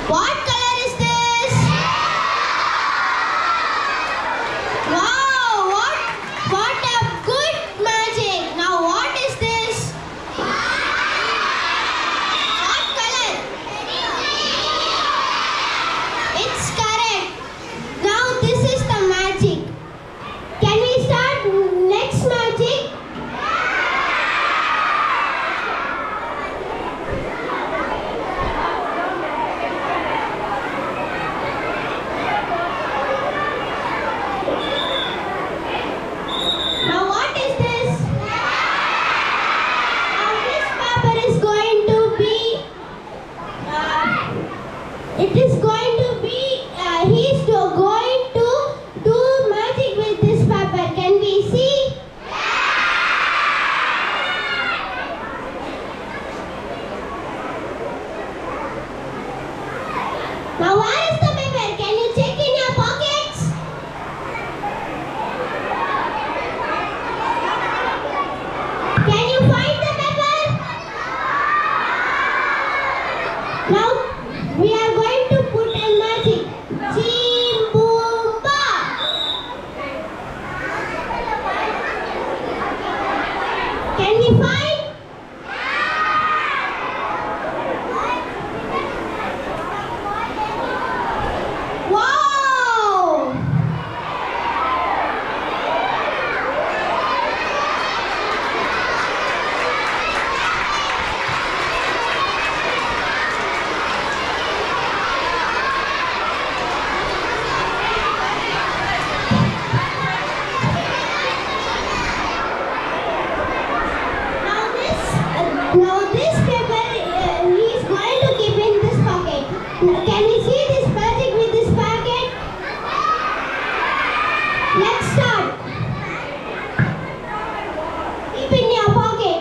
What color is this? Wow, what a good magic. Now what is this? What color? It's correct. Now this is the magic. Can we start next magic? Now what is this? Now this paper is going to be it is going to be he's going to do magic with this paper. Can we see? Now where is the paper? Can you check in your pockets? Can you find the paper? Now we are going to put a magic. Chim boom ba. Can we find? Wow! Now this paper he is going to keep in this pocket. Can we see this magic with this pocket? Let's start. Keep in your pocket.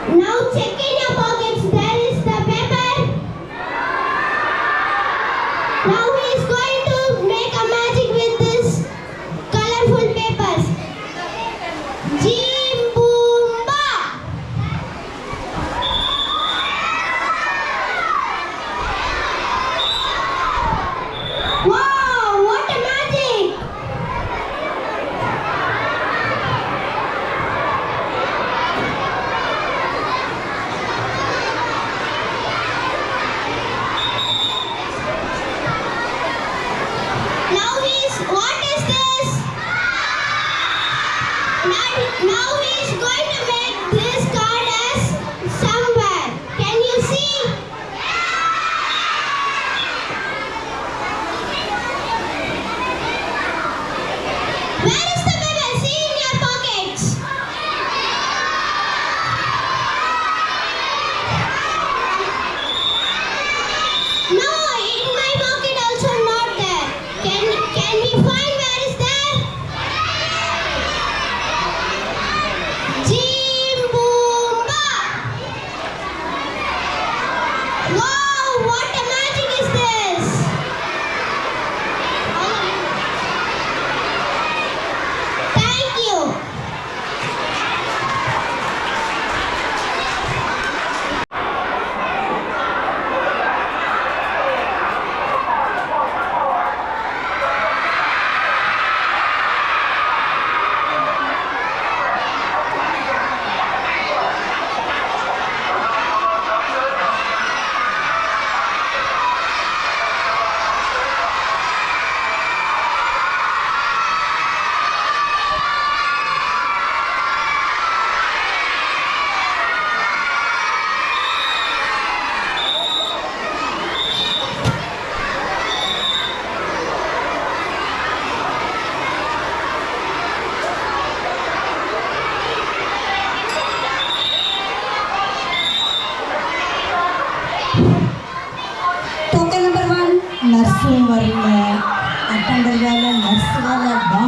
Now check in your pockets. There is the paper. Now he is going to make a magic with this colorful papers. Jim boom ba. Wow, what a magic!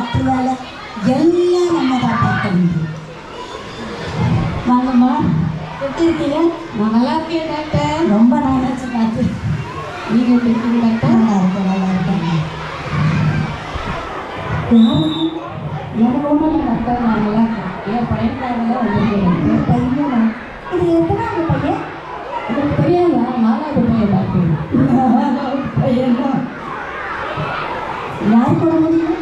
வீட்டு வேலை எல்லாம் நம்ம தான் பார்க்க முடியும். வாங்கம்மா, எப்படி இருக்கீங்க? நான் நல்லா இருக்கேன் டாக்டர். ரொம்ப நாளாச்சு பார்த்து. நீங்கள் எப்படி இருக்கீங்க டாக்டர்? நல்லா இருக்கேன், நல்லா இருக்கேன். எனக்கு ஒன்றும் டாக்டர், நான் நல்லா இருக்கேன். என் பையனுக்காக தான் வந்திருக்கேன். பையனா? இது எத்தனாவது பையன்? எனக்கு தெரியாதா? 4வது பையன் டாக்டர். பையனா? யார் போட முடியும்?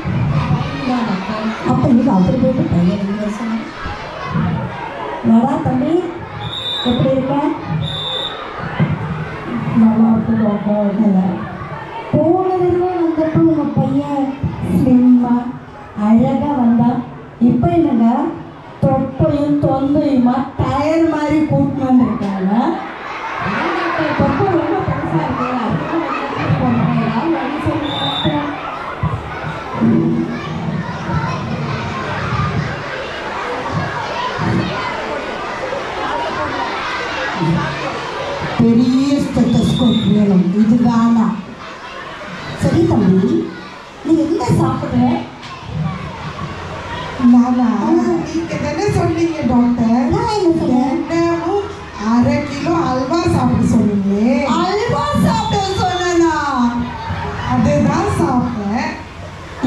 தான் டாக்டர். அப்போ இது அப்படி போயிட்டு பையன் நீங்க சொன்ன. வாடா தம்பி, எப்படி இருக்க? நல்லா இருக்கு டாக்டர். நல்லா போனதுமே வந்தப்போ உங்கள் பையன் ஸ்லிம்மா அழகாக வந்தான். இப்போ என்னங்க தொப்பையும் தொந்தையுமா டயர் மாதிரி கூட்டின்னு வந்திருக்காங்க. ஏன் டாக்டர், தொப்பை ரொம்ப பெருசாக இருக்கு. அதுக்கு போனேன். ஏதாவது வழி சொல்லுங்க டாக்டர். பெரிய ஸ்டெத்தஸ்கோப் வேணும், இது வேணாம். சரி தம்பி, நீ என்ன சாப்பிட்ற? நானா? நீங்க தானே சொன்னீங்க டாக்டர், நான் என்ன சொன்னேன்? தினமும் 1/2 கிலோ அல்வா சாப்பிட சொன்னீங்களே. அல்வா சாப்பிட சொன்னா? அதுதான் சாப்பிட்டேன்.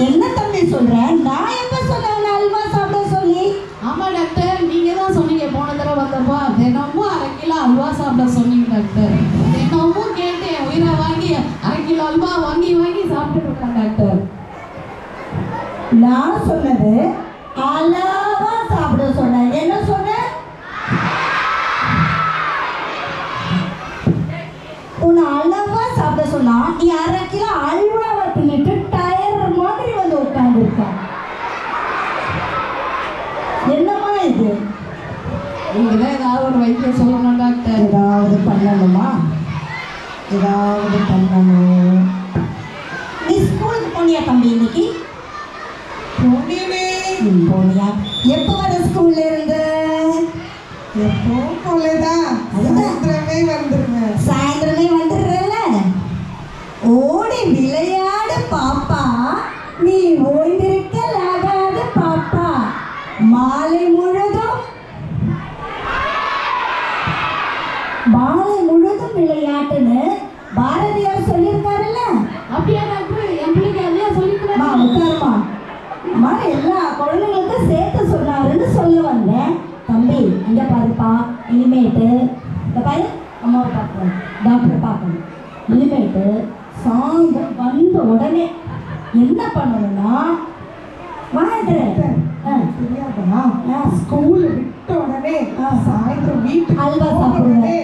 என்ன தம்பி சொல்ற? நான் எப்ப சொன்னேன் அல்வா சாப்பிட சொல்லி? ஆமாம் டாக்டர், நீங்கள் தான் சொன்னீங்க போன தடவை வந்தப்போ தினமும் 1/2 கிலோ அல்வா சாப்பிட சொன்னீங்க டாக்டர். தினமும் கேட்டேன், உயிரை வாங்கி 1/2 கிலோ அல்வா வாங்கி வாங்கி சாப்பிட்டுட்டு இருக்கேன் டாக்டர். நான் சொன்னது அளவா சாப்பிட சொன்னேன். என்ன சொன்ன? உன்னை அளவா சாப்பிட சொன்னா நீ 1/2 கிலோ அல்வாவை தின்னுட்டு டயர் மாதிரி வந்து உட்காந்துருக்க. என்னம்மா இது? நீங்கள் தான் ஏதாவது ஒரு வைத்தியம் சொல்லணும் டாக்டர். ஏதாவது பண்ணணுமா? ஏதாவது பண்ணணும். நீ ஸ்கூலுக்கு போனியா தம்பி இன்னைக்கு? போனீங்களே. போனியா? எப்போ வர ஸ்கூல்ல இருந்து? எப்பவும் போலதான் சாயந்தரமே வந்துருவேன். சாயந்தரமே வந்துடுறல. ஓடி விளையாடு பாப்பா, நீ ஓய்ந்திருக்கலாகாது பாப்பா. மாலை முழுதும் விளையாட்டுன்னு பாரதியார் சொல்லியிருக்காருல்ல. அப்படியா டாக்டர்? என் பிள்ளைக்கு அதையா சொல்லிக்கிறேன். உட்காருமா. அம்மா எல்லா குழந்தைங்களுக்கும் சேர்த்து சொன்னாருன்னு சொல்ல வந்தேன். தம்பி இங்கே பாருப்பா, இனிமேட்டு இந்த பாரு, அம்மாவை பார்க்கணும், டாக்டரை பார்க்கணும். இனிமேட்டு சாயந்தரம் வந்த உடனே என்ன பண்ணணும்னா, தெரியாதா? ஸ்கூல் விட்ட உடனே சாயந்தரம் வீட்டுக்கு அல்வா போன சாப்பிடுவேன். உடனே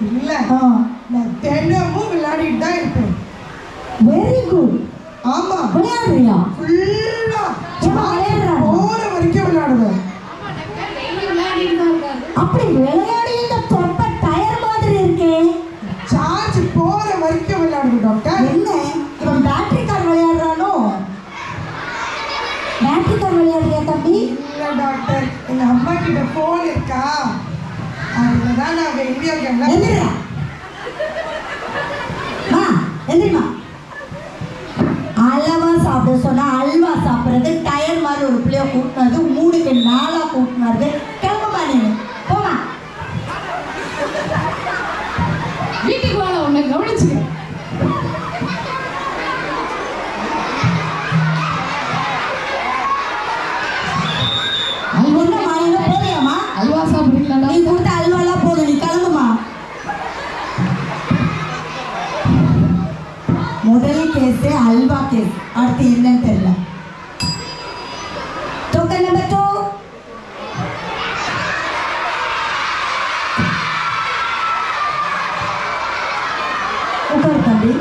இல்ல, நான் தினமும் விளையாடிட்டு தான் இருப்பேன். Very good. ஆமா, விளையாடுறியா? ஃபுல்லா விளையாடுறா? போற வரைக்கும் விளையாடுவேன். அப்படி விளையாடி இந்த தொப்பை டயர் மாதிரி இருக்கே. சார்ஜ் போற வரைக்கும் விளையாடுவேன் டாக்டர். என்ன இவன் பேட்டரி கார் விளையாடுறானோ? பேட்டரி கார் விளையாடுறியா தம்பி? இல்ல டாக்டர், எங்க அம்மா கிட்ட போன் இருக்கா, அதுலதான் நான் வீடியோ கேம்ல. எந்திரா மா, எந்திரிமா. அளவா சாப்பிட சொன்னா அல்வா சாப்பிட்றது, டயர் மாதிரி ஒரு பிள்ளைய கூட்டினது, 3க்கு 4 கூட்டினது. கிளம்புமா நீ, போமா. வீட்டுக்கு வாழ உன்னை கவனிச்சுக்க. போறியாமா? அல்வா சாப்பிடுறீங்களா நீ கொடுத்த அல்வாலாம் போதும், நீ கிளம்புமா. முதல் கேஸ் அல்வா கேஸ், அடுத்து என்னன்னு தெரியல. Token number 2. உட்காரு தம்பி.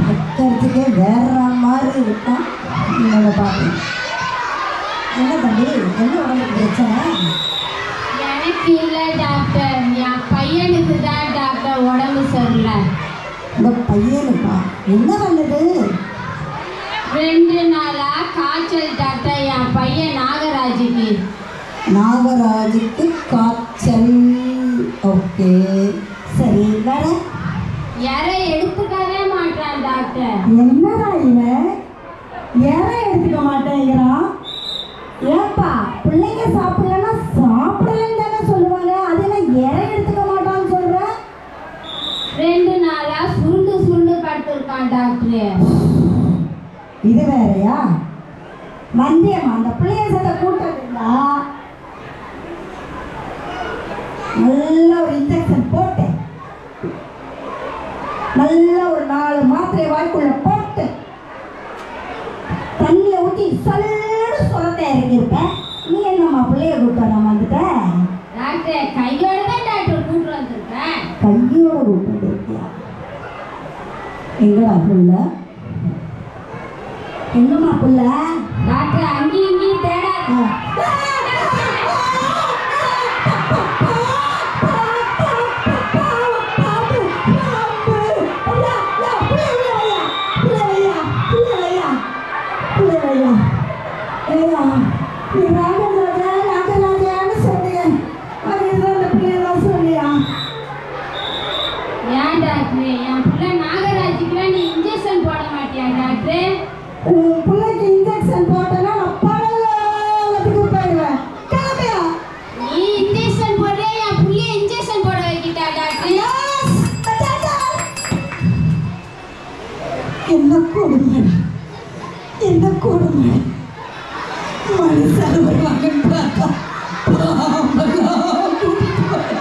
பக்கத்துக்கே வேற மாதிரி இருக்கா. நீங்க பாருங்க. என்ன தம்பி, என்ன உடம்புக்கு பிரச்சனை? எனக்கு இல்லை டாக்டர், என் பையனுக்கு தான் டாக்டர் உடம்பு சரியில்லை. இந்த பையனுக்கா? என்ன பண்ணுது? 2 நாளா காய்ச்சல் டாக்டர், என் பையன் நாகராஜுக்கு. நாகராஜுக்கு காய்ச்சல். ஓகே, சரி. வேற யாரை எடுத்துக்கவே மாட்டான் டாக்டர். என்னடா இவன் இது வேறையா? வந்தியம்மா அந்த பிள்ளைய சதை கூட்டா நல்ல ஒரு இன்ஜெக்ஷன் போட்டேன், நல்ல ஒரு 4 மாத்திரை வாய்க்குள்ள போட்டு தண்ணியை ஊற்றி சல்லு சொரத்தை இறங்கியிருப்பேன். நீ என்னம்மா பிள்ளைய கூட்ட நான் வந்துட்டேன்? டாக்டர் கையோட தான் டாக்டர் கூட்டு வந்திருக்கேன். கையோட கூட்டு வந்திருக்கியா? எங்கடா புள்ள? எங்கம்மா புள்ள? டாக்டர் அங்கேயும் இங்கேயும் தேடாது. ஏன் டாக்டர் என் பிள்ளை நாகராஜுக்குலாம் நீ இன்ஜெக்ஷன் போட மாட்டியா டாக்டர்? பிள்ளைக்கு இன்ஜெக்ஷன் போட்டேன்னா நான் பரவாயில்லத்துக்கு போயிடுவேன். கிளம்பியா? நீ இன்ஜெக்ஷன் போடுற என் பிள்ளைய இன்ஜெக்ஷன் போட வைக்கிட்டா டாக்டர்? என்ன கொடுமை, என்ன கொடுமை. மனுஷன் வருவாங்கன்னு பார்த்தா பாம்பெல்லாம் கூட்டிட்டு வர.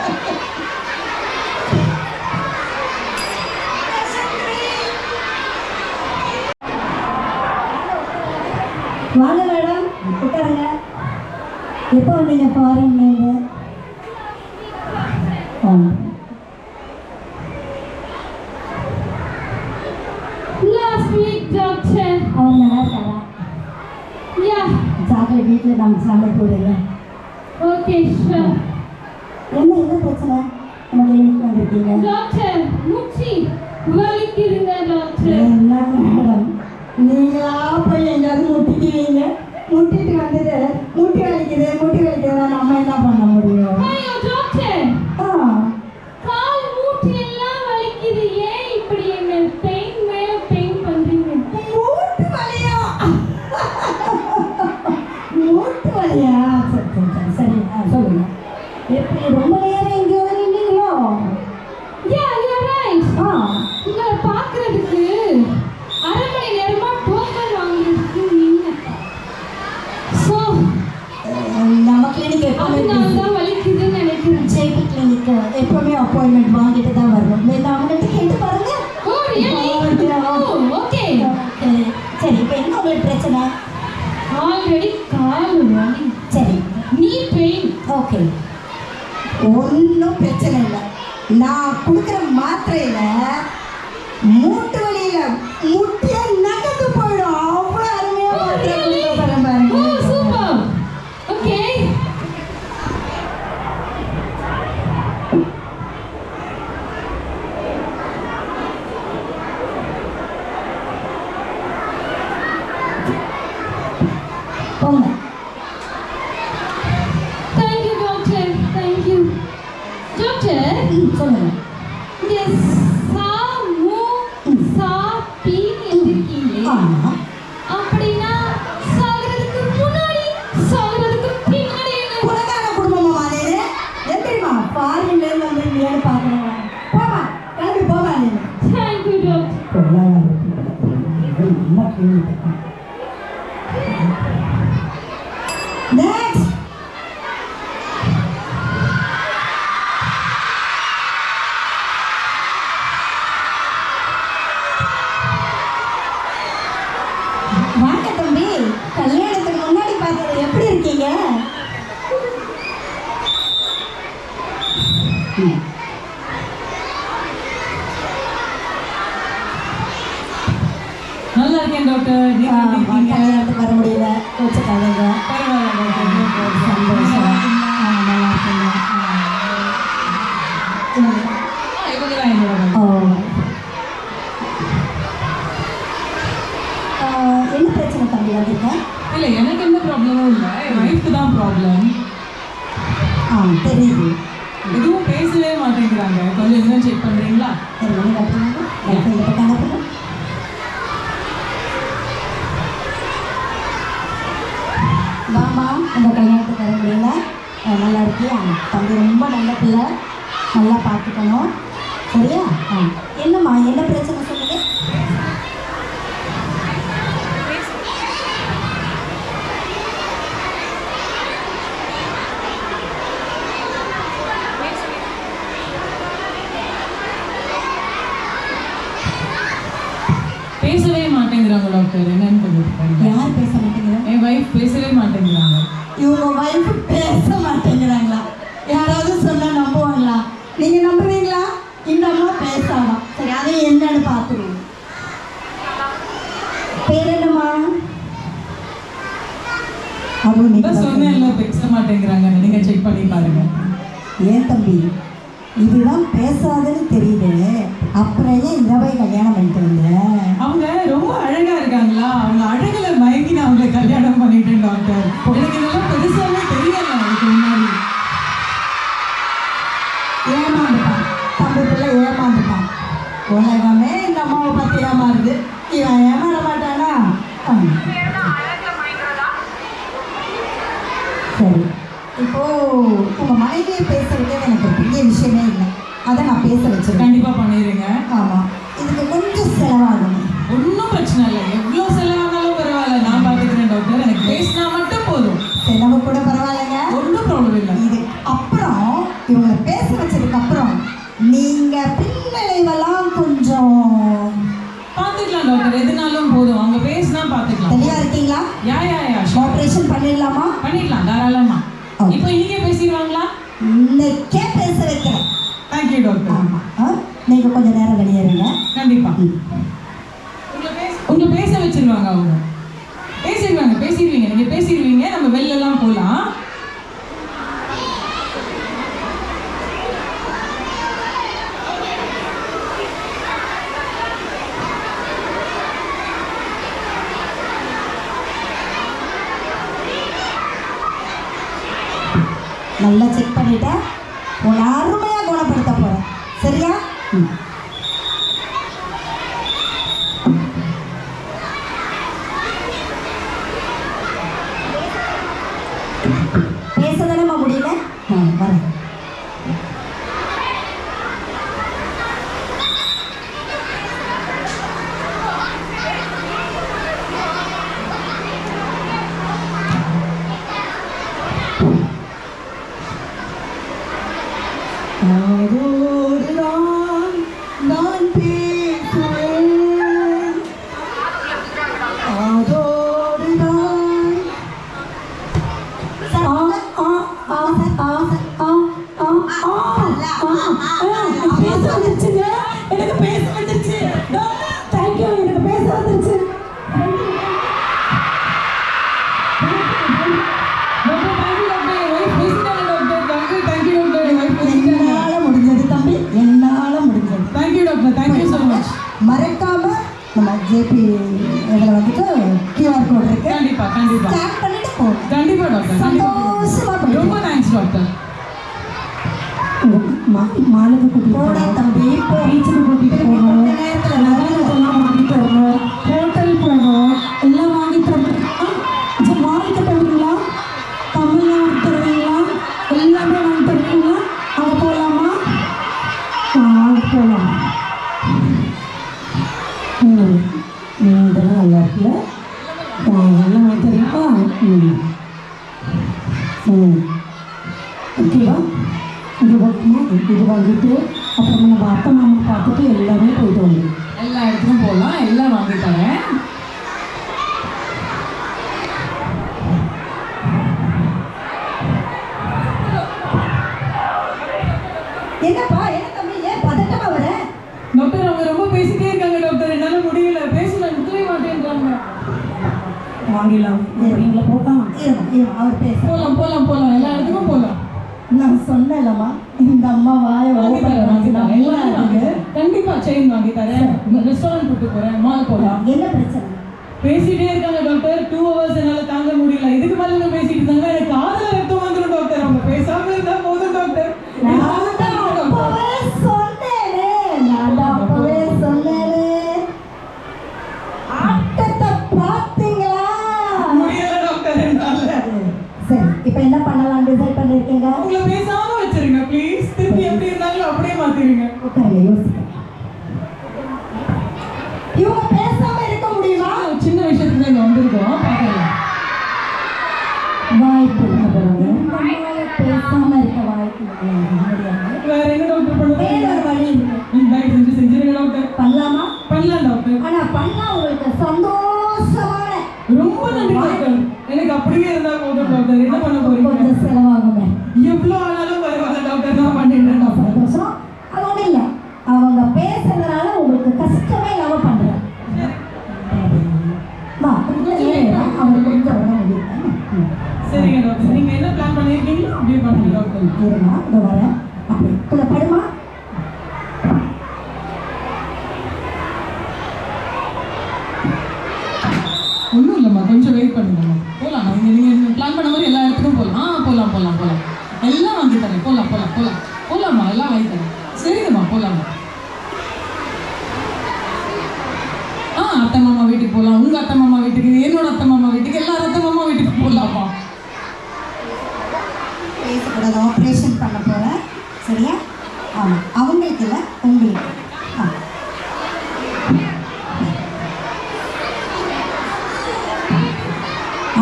வாங்க மேடம், உட்காருங்க. எப்போ வந்தீங்க ஃபாரின்லேருந்து? Last week, doctor. அவர் நல்லா இருக்காரா? Yeah. சாக்லேட் வீட்டில் நாங்கள் சாப்பிட போடுங்க. Okay, sure. என்ன பிரச்சனை? நம்ம கிளினிக் வந்திருக்கீங்க. டாக்டர் முச்சி வலிக்குதுங்க டாக்டர். என்ன மேடம், நீங்களா போய் எங்கேயாவது முட்டிக்குவீங்க, முட்டிட்டு வந்துட்டு முட்டி வலிக்குது நம்ம என்ன பண்ண முடியும்? ஐயோ டாக்டர், கால் மூட்டு எல்லாம் வலிக்குது. ஏன் இப்படி என்ன பெயின் மேல பெயின் பண்றீங்க? மூட்டு வலியா? மூட்டு வலியா? சரி சொல்லுங்க. எப்படி ரொம்ப நேரம் எங்கேயோ நின்றீங்களோ? Yeah, you're right. உங்களை பார்க்கறதுக்கு அரை மணி நேரமா டோக்கன் வாங்குறதுக்கு நீங்க. So, நம்ம கிளினிக் அதனால தான் வலிக்குதுன்னு நினைக்கிறேன். ஜேபி கிளினிக் எப்பவுமே அப்பாயின்மெண்ட் வாங்கிட்டு தான் வரணும். நான் அவங்கள்ட்ட கேட்டு பாருங்க. Oh, really? Oh, okay. சரி, இப்போ என்ன உங்களுக்கு பிரச்சனை? ஆல்ரெடி கால் வலி. சரி, knee pain. ஓகே, ஒன்றும் பிரச்சனை இல்லை. நான் கொடுக்குற மாத்திரையில மூட்டு வலியில முட்டிய நகர்ந்து போயிடும். அவ்வளோ அருமையாக மாத்திரை கொடுக்குறேன் பாருங்க. Oh, super. Okay. போங்க. Thank you, doctor. Thank you. Doctor, சொல்லுங்க. இந்த சா மு சா பி இருக்கீங்களே, ஆமாம், அப்படின்னா சாகிறதுக்கு முன்னாடி சாகிறதுக்கு பின்னாடி என்ன? குலகார குடும்பமா நீ? எப்படிமா ஃபாரின்லேருந்து வந்திருக்கீங்கன்னு பார்க்குறேன். போமா, கிளம்பி போமா நீ. Thank you, doctor. Next. வாங்க தம்பி, கல்யாணத்துக்கு முன்னாடி பார்த்தது எப்படி இருக்கீங்க? நல்லா இருக்கேன் டாக்டர். நீங்க எப்படி இருக்கீங்க? கல்யாணத்துக்கு வர முடியல, கோச்சுக்காதீங்க. பரவாயில்ல டாக்டர். சந்தோஷம். நல்லா இருக்கீங்க. இவங்க தான் என்னோட ஓ, என்ன பிரச்சனை தம்பி வந்திருக்க? இல்லை, எனக்கு எந்த ப்ராப்ளமும் இல்லை. என் ஒய்ஃப்க்கு தான் ப்ராப்ளம். தெரியுது. எதுவும் பேசவே மாட்டேங்கிறாங்க. கொஞ்சம் எதுவும் செக் பண்ணுறீங்களா? வாமா, உங்க கல்யாணத்துக்கு வர முடியல. நல்லா இருக்கியா? தம்பி ரொம்ப நல்ல பிள்ளை, நல்லா பார்த்துக்கணும், சரியா? என்னம்மா, என்ன பிரச்சனை சொல்லுங்க. இவங்க வைஃப் பேச மாட்டேங்கிறாங்களா? யாராவது சொன்னா நம்புவாங்களா? நீங்க நம்புவீங்களா? இந்த அம்மா பேசாமா. சரி, அதை என்னன்னு பார்த்துருவோம். பேர் என்னம்மா? அதுவும் நீங்க சொன்னேன்ல பேச மாட்டேங்கிறாங்க. நீங்க செக் பண்ணி பாருங்க. ஏன் தம்பி, இதுதான் பேசாதுன்னு தெரியுது, அப்புறம் ஏன் இந்த போய் கல்யாணம் பண்ணிட்டு வந்த? அவங்க ரொம்ப அழகா இருக்காங்களா, அவங்க அழகுல மயங்கி நான் அவங்களை கல்யாணம் பண்ணிட்டேன் டாக்டர். எனக்கு இதெல்லாம் பெருசாவே தெரியல அதுக்கு முன்னாடி. ஏமாந்துட்டான் தம்பி பிள்ளை, ஏமாந்துட்டான். உலகமே இந்த அம்மாவை பற்றி ஏமாறுது, இவன் ஏமாற மாட்டானா? சரி, இப்போ உங்க மனைவியை பேசுறதே எனக்கு பெரிய விஷயமே இல்லை, அதை நான் பேச வச்சிருக்கேன். கண்டிப்பா பண்ணிடுங்க. ஆமாம், இதுக்கு கொஞ்சம் செலவாகும். ஒன்றும் பிரச்சனை இல்லை, எவ்வளோ செலவானாலும் பரவாயில்ல, நான் பார்த்துக்கிறேன் டாக்டர். எனக்கு பேசினா மட்டும் போதும். செலவு கூட பரவாயில்லைங்க, ஒன்றும் ப்ராப்ளம் இல்லை. இது அப்புறம் இவங்களை பேச வச்சதுக்கு அப்புறம் நீங்க பின்னடைவெல்லாம் கொஞ்சம் பார்த்துக்கலாம் டாக்டர், எதுனாலும் போதும். அவங்க பேசினா பார்த்துக்கலாம். தெளிவா இருக்கீங்களா? யா ஆப்ரேஷன் பண்ணிடலாமா? பண்ணிடலாம் தாராளமா. Okay. இப்போ இன்னைக்கே பேசிடுவாங்களா? இன்னைக்கே பேச வைக்கிறேன். Thank you doctor. ஆமாம், நீங்க கொஞ்ச நேரம் வெளியேறுங்க. கண்டிப்பா உங்களை பேச வச்சிருவாங்க. அவங்க பேசிடுவீங்க, நீங்க பேசிடுவீங்க. நம்ம வெளிலலாம் போகலாம். நல்லா செக் பண்ணிட்டேன், உன்னை அருமையா குணப்படுத்த போறேன். சரியா? பேசதானமா முடியல? வரேன். நான் பேசுவேன், அதோடு நான் பேச வந்துருச்சுங்க. எனக்கு பேச வந்துருச்சு. தேங்க்யூ, எனக்கு பேச வந்துருச்சு. என்னால முடிஞ்சது தம்பி, என்னால முடிஞ்சது. Thank you doctor, thank you so much. மறக்காம நம்ம ஜேபி இதில் வந்துட்டு கியூஆர் கோட் இருக்கு, கண்டிப்பா ஸ்கேன் பண்ணிட்டு போகும். கண்டிப்பா டாக்டர், சந்தோஷமா ரொம்ப தேங்க்ஸ் டாக்டர். மாலுக்கு கூட்டிட்டு போடா தம்பி, இப்போ பீச்சுக்கு கூட்டிட்டு போகணும், நேரத்தில் நகைலாம் வாங்கிட்டு வரணும், ஹோட்டல் போகணும், எல்லாம் வாங்கி தரணும். மாலுக்கு போவீங்களா? தமிழ்நாடு தருவீங்களா? எல்லாமே வாங்கி தருவீங்களா? அங்கே போகலாமா? போகலாம். இதெல்லாம் நல்லா இருக்குல்ல, எல்லாம் வாங்கி தரீங்களா? ஓகேவா? இது வாங்கிட்டு அப்புறம் நம்ம அப்பா மாமா பார்த்துட்டு எல்லாமே போயிட்டு வந்து எல்லா இடத்துக்கும் போகலாம், எல்லாம் வாங்கி தரேன். என்னப்பா, என்ன தம்பி, ஏன் பதட்டமா வர? டாக்டர் அவங்க ரொம்ப பேசிட்டே இருக்காங்க டாக்டர், என்னால முடியல, பேசல, நிறுத்தவே மாட்டேன்றாங்க. வாங்கிடலாம், நீங்கள போகலாம். அவர் பேச போலாம், எல்லா இடத்துக்கும் போகலாம். நான் சொன்னேன்லம்மா, இந்த அம்மா வாயை கண்டிப்பா செயின் வாங்கி தரேன், ரெஸ்டாரண்ட் கூட்டு போறேன், மால் போகலாம். என்ன பிரச்சனை? பேசிட்டே இருக்காங்க டாக்டர், 2 hours என்னால தாங்க முடியல. இதுக்கு மேல என்ன பேசிட்டு இருந்தாங்க, எனக்கு காதல ரத்தம் வந்துடும் டாக்டர். அவங்க பேசாம இருந்தா போதும் டாக்டர். அப்பவே சொன்னேனே, ஆட்டத்தை பார்த்தீங்களா? முடியல டாக்டர் என்னால. சரி, இப்போ என்ன பண்ணலாம் டிசைட் பண்ணிருக்கீங்க? உங்களை பேசாம வச்சிருங்க ப்ளீஸ். திருப்பி எப்படி இருந்தாலும் அப்படியே மாத்திருங்க. உட்காருங்க, யோசிக்க. இவங்க பேசாம இருக்க முடியுமா? சின்ன விஷயத்துக்கு இங்க வந்திருக்கோம், பாக்கலாம். வாய்ப்பு இல்லை போறாங்க. பேசாம இருக்க வாய்ப்பு முடியாது. வேற என்ன டாக்டர் பண்ணுறது? வேற ஒரு வழி இருக்கு. தயவு செஞ்சு செஞ்சிருங்க டாக்டர். பண்ணலாமா? பண்ணலாம் டாக்டர். ஆனா பண்ணா உங்களுக்கு சந்தோஷமான ரொம்ப நன்றி டாக்டர். எனக்கு எனக்கு அப்படியே இருந்தா போதும் டாக்டர். என்ன பண்ண போறீங்க? கொஞ்சம் செலவாகுங்க. எவ்வளோ ஆனாலும் பரவாயில்ல டாக்டர், நான் பண்ணிடுறேன் டாக்டர். சந்தோஷம். அது ஒன்றும் இல்லை, அவங்க பேசுறதுனால உங்களுக்கு கஷ்டமே இல்லாமல் பண்ணுறேன். வா அவங்க கொஞ்சம் உடம்பு முடியும். சரிங்க டாக்டர், நீங்க என்ன பிளான் பண்ணியிருக்கீங்களோ அப்படியே பண்ணுங்க டாக்டர். இருமா, இதை வரேன். அப்படி கூட படுமா. ஒன்றும் இல்லைம்மா, கொஞ்சம் வெயிட் பண்ணுங்கம்மா. போகலாம், நீங்கள் பிளான் பண்ண மாதிரி எல்லா இடத்துக்கும் போகலாம். போகலாம் எல்லாம் வாங்கி தரேன். போகலாம்மா, எல்லாம் வாங்கி தரேன். சரிங்கம்மா, போகலாம்மா. அத்தை மாமா வீட்டுக்கு போகலாம், உங்கள் அத்தை மாமா வீட்டுக்கு, என்னோட அத்தை மாமா வீட்டுக்கு, எல்லாரும் அத்தை மாமா வீட்டுக்கு போகலாம்மா. பேசக்கூடாது, ஆப்ரேஷன் பண்ண போகிறேன். சரியா? ஆமாம், அவங்களுக்கு இல்லை, உங்களுக்கு.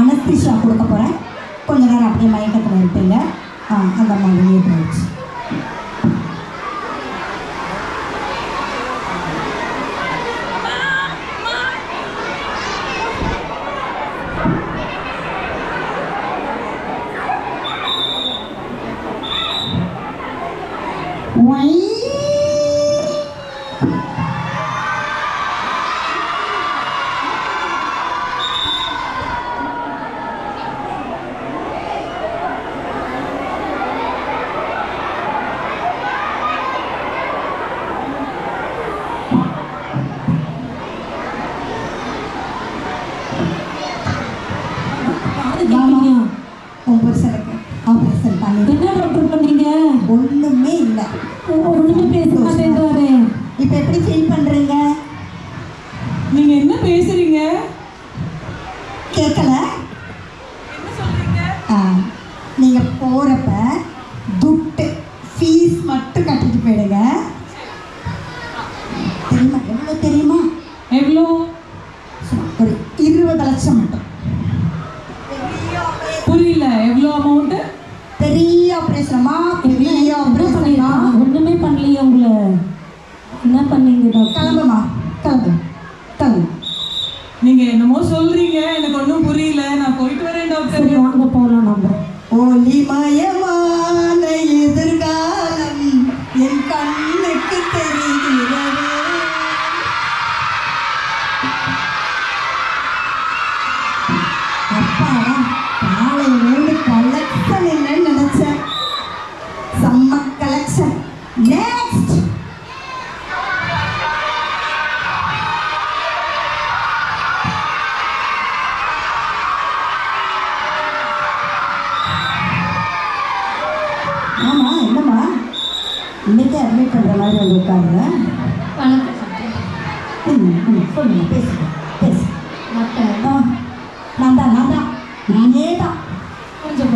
அனஸ்தீஷா கொடுக்க போகிறேன். கொஞ்ச நேரம் அப்படியே மயக்கத்தில் இருப்பீங்க. அந்த மாதிரி போயிடுச்சு. ஆப்ரேஷன் பண்ணி என்ன டாக்டர் பண்ணீங்க? ஒன்றுமே இல்லை, ஒன்றுமே பேச மாட்டேங்கிறாரு. இப்போ எப்படி ஃபீல் பண்ணுறீங்க? நீங்கள் என்ன பேசுறீங்க? கேட்கல? என்ன சொல்றீங்க? நீங்கள் போகிறப்ப துட்டு ஃபீஸ் மட்டும் கட்டிட்டு போயிடுங்க. தெரியுமா? எவ்வளோ தெரியுமா? எவ்வளோ? ஒரு 20 லட்சம் மட்டும். புரியல, எவ்வளோ அமௌண்ட்டு? பெரிய ஆப்ரேஷனமா? பெரிய ஆப்ரேஷனா? ஒன்றுமே பண்ணலையே உங்களை. என்ன பண்ணீங்க டாக்டர்? கிளம்புமா, கிளம்பு. நீங்கள் என்னமோ சொல்கிறீங்க, எனக்கு ஒன்றும் புரியல. நான் போயிட்டு வரேன் டாக்டர். வாங்க போகலாம் நம்ம. ஒளிமயமான எதிர்காலம் என் கண்ணுக்கு தெரிகிறது. அப்பாடா, காலையிலேருந்து கலெக்ஷன் இல்லைன்னு நினைச்சேன். செம்ம கலெக்ஷன். நெக்ஸ்ட் ஆமாம், என்னம்மா இன்னைக்கு அட்மிட் பண்ணுற மாதிரி வந்து உட்காருங்க. சொல்லுங்க, பேசுங்க, பேசு. டாக்டர் நானே தான். கொஞ்சம்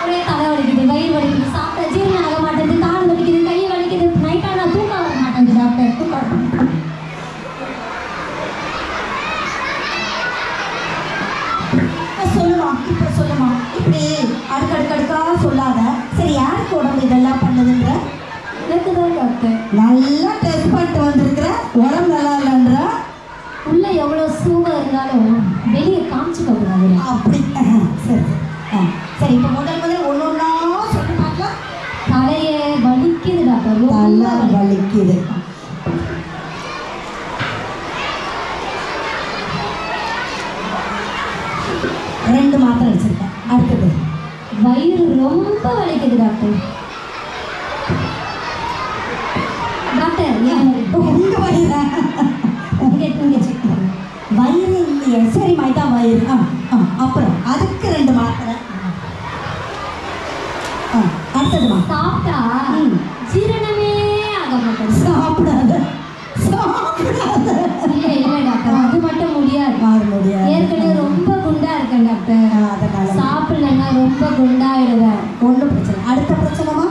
ஒரே தலை வலிக்குது, வயிறு வலிக்குது, சாப்பிட்ட ஜீரணம் ஆக மாட்டேங்குது, கால் வலிக்குது, கை வலிக்குது, நைட்டாக நான் தூக்கம் வர மாட்டேங்குது டாக்டர். சொல்லுமா, இப்படி அடுக்கடுக்கடுக்காக சொல்லாத. சரி, யாருக்கு உடம்பு இதெல்லாம் பண்ணுதுன்ற? எனக்கு தான் டாக்டர். நல்லா டெஸ்ட் பண்ணிட்டு வந்திருக்கிற, உடம்பு நல்லா இல்லைன்ற. உள்ள எவ்வளோ சூடாக இருந்தாலும் வெளியே காமிச்சுக்க கூடாது. அப்படி சரி. சரி, இப்போ முதல் ஒன்றா சொல்லி பார்க்கலாம். தலையே வலிக்குது டாக்டர், நல்லா வலிக்குது. ரெண்டு மாத்திரை வச்சிருக்கேன். அடுத்தது வயிறு ரொம்ப வலிக்குது டாக்டர். டாக்டர் உங்க வயிறு செக் பண்ணுங்க. வயிறு இல்லையே. சரி, மைதான் வயிறு. அப்புறம் அதுக்கு 2 மாத்திரை. அடுத்ததுமா சாப்பிட்டா ஜீரணமே ஆக மாட்டேங்குது. சாப்பிடாத. இல்லை டாக்டர், அது மட்டும் முடியாது. ஏற்கனவே ரொம்ப குண்டா இருக்கேன் டாக்டர். அதனால சாப்பிடலன்னா ரொம்ப குண்டாயிடுவேன். ஒன்றும் பிரச்சனை. அடுத்த பிரச்சனைமா?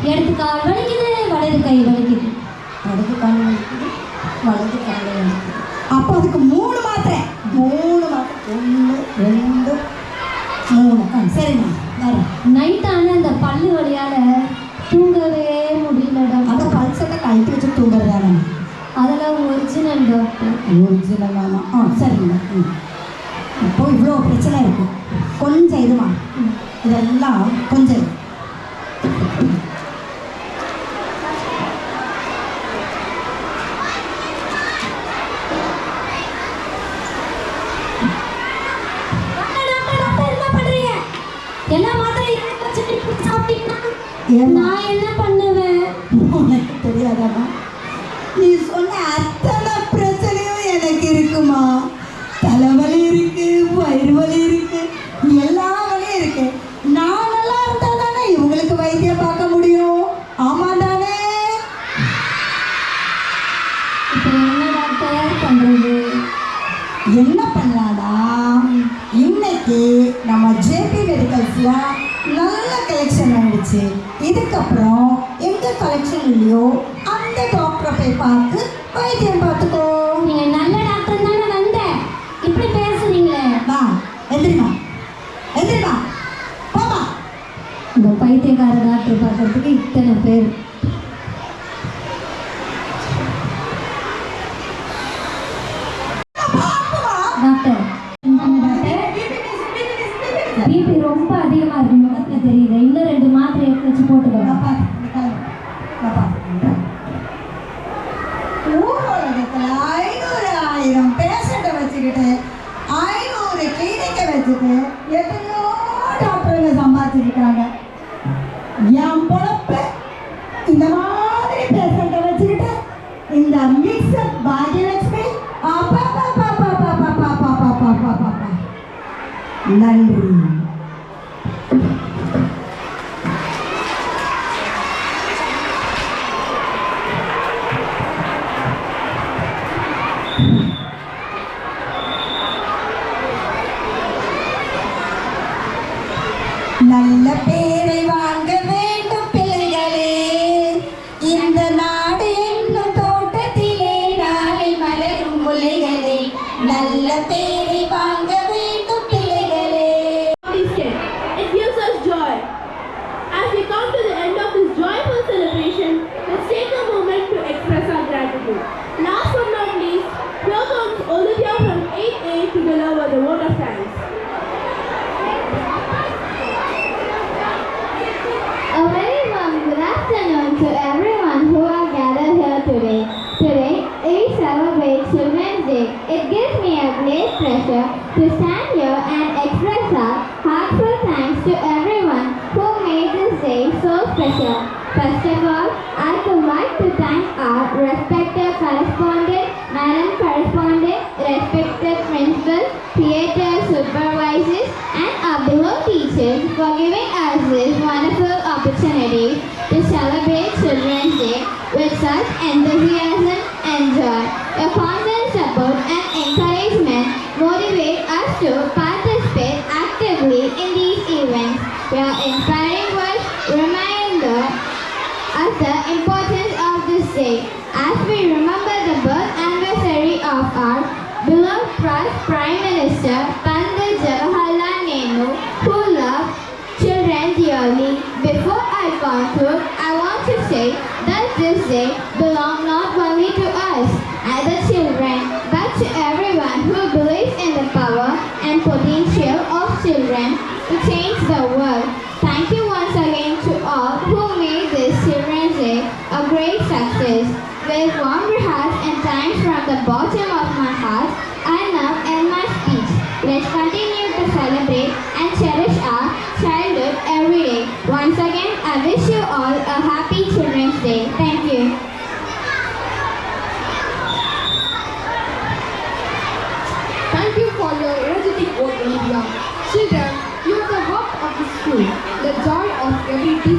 இடது கால் வலிக்குது, வலது கை வலிக்குது. வலது கால் வலிக்குது, வலது கால் வலிக்குது. அப்போ அதுக்கு 3 மாத்திரை. 3 மாத்திரை. 1 2 3. சரிம்மா, வரேன். நைட் ஆனால் அந்த பல்லு வலியால தூங்கவே முடியல அந்த டாக்டர். பல்சட்டை கழட்டி வச்சு தூங்குறதானே? அதெல்லாம் ஒரிஜினல் டாக்டர். ஒரிஜினல். ஆமாம். சரிங்க. இப்போ இவ்வளோ பிரச்சனை இருக்கு, கொஞ்சம் இதுமா, இதெல்லாம் கொஞ்சம் எல்லா மாத்திரையும் சாப்பிட்டீங்கன்னா ஏம்மா? நான் என்ன பண்ணுவேன்? உனக்கு தெரியாதாம்மா, நீ சொன்ன அத்தனை பிரச்சனையும் எனக்கு இருக்குமா. தலைவலி இருக்கு, வயிறு வலி இருக்கு, எல்லா வலியும் இருக்கு. நான் நல்லா இருந்தா தானே இவங்களுக்கு வைத்தியம் பார்க்க முடியும். ஆமா தானே? இப்போ என்ன டாக்டர் பண்றது? என்ன பண்ணலாடா, இன்னைக்கு நம்ம ஜேபி மெடிக்கல்ஸ்ல நல்ல கலெக்ஷன் ஆயிடுச்சு. இதுக்கப்புறம் எங்க கலெக்ஷன் இல்லையோ அந்த டாக்டரை போய் பார்த்து வைத்தியம் பார்த்துக்கோ. நீங்க நல்ல டாக்டர் தானே வந்தேன், இப்படி பேசுறீங்களே. வா, எந்திரிமா, எந்திரிமா, போமா. இந்த பைத்தியக்கார டாக்டர் பார்க்கறதுக்கு இத்தனை பேர். டாக்டர், பிபி ரொம்ப அதிகமா இருக்கு, முகத்துல தெரியுது. இன்னும் 2 மாத்திரை எடுத்து வச்சு போட்டுக்கோங்க. ஊர்வலகத்துல 500,000 பேஷண்ட்டை வச்சுக்கிட்டு 500 கிளினிக்கை வச்சுட்டு எத்தனையோ டாக்டருங்க சம்பாதிச்சிருக்காங்க. என் பொழப்பு இந்த மாதிரி பேஷண்ட்டை வச்சுக்கிட்டு இந்த மிக்சர் பாகியலட்சுமி நன்றி. நல்ல பேரை வாங்க வேண்டும் பிள்ளைகளே, இந்த நாடு என்னும் தோட்டத்திலே நாளை மலரும் முல்லைகளே. நல்ல பேரை வாங்க வேண்டும் பிள்ளைகளே. It gives us joy. As we come to the end of this joyful celebration, let's take a moment to express our gratitude. Last but not least, here comes Olivia from 8A to deliver the vote of thanks. A very warm good afternoon to everyone who are gathered here today. Today, we celebrate Children's Day. It gives me a great pleasure to stand here and express our heartfelt thanks to everyone who made this day so special. First of all, I would like to thank our respected correspondent, Madam Correspondent, respected principal, theatre supervisors, and our beloved teachers for giving us this wonderful opportunity to celebrate Children's Day with such enthusiasm and joy. Your constant support and encouragement motivate us to participate actively in these events. Your inspiring words remind us the importance of this day as we remember the birth anniversary of our beloved Prime Minister Pandit Jawaharlal Nehru, who loved children dearly. Before I conclude, I want to say that this day belongs not only to us as the children, but to everyone who believes in the power and potential of children to change the world. Thank you once again to all who made this Children's Day a great success. With warm regards and thanks from the bottom of my heart, I now end my speech. Let's continue to celebrate and cherish our childhood every day. Once again, I wish you all a happy Children's Day. Thank you. Thank you for your energetic work, Olivia. Children, you are the heart of the school, the joy of every teacher.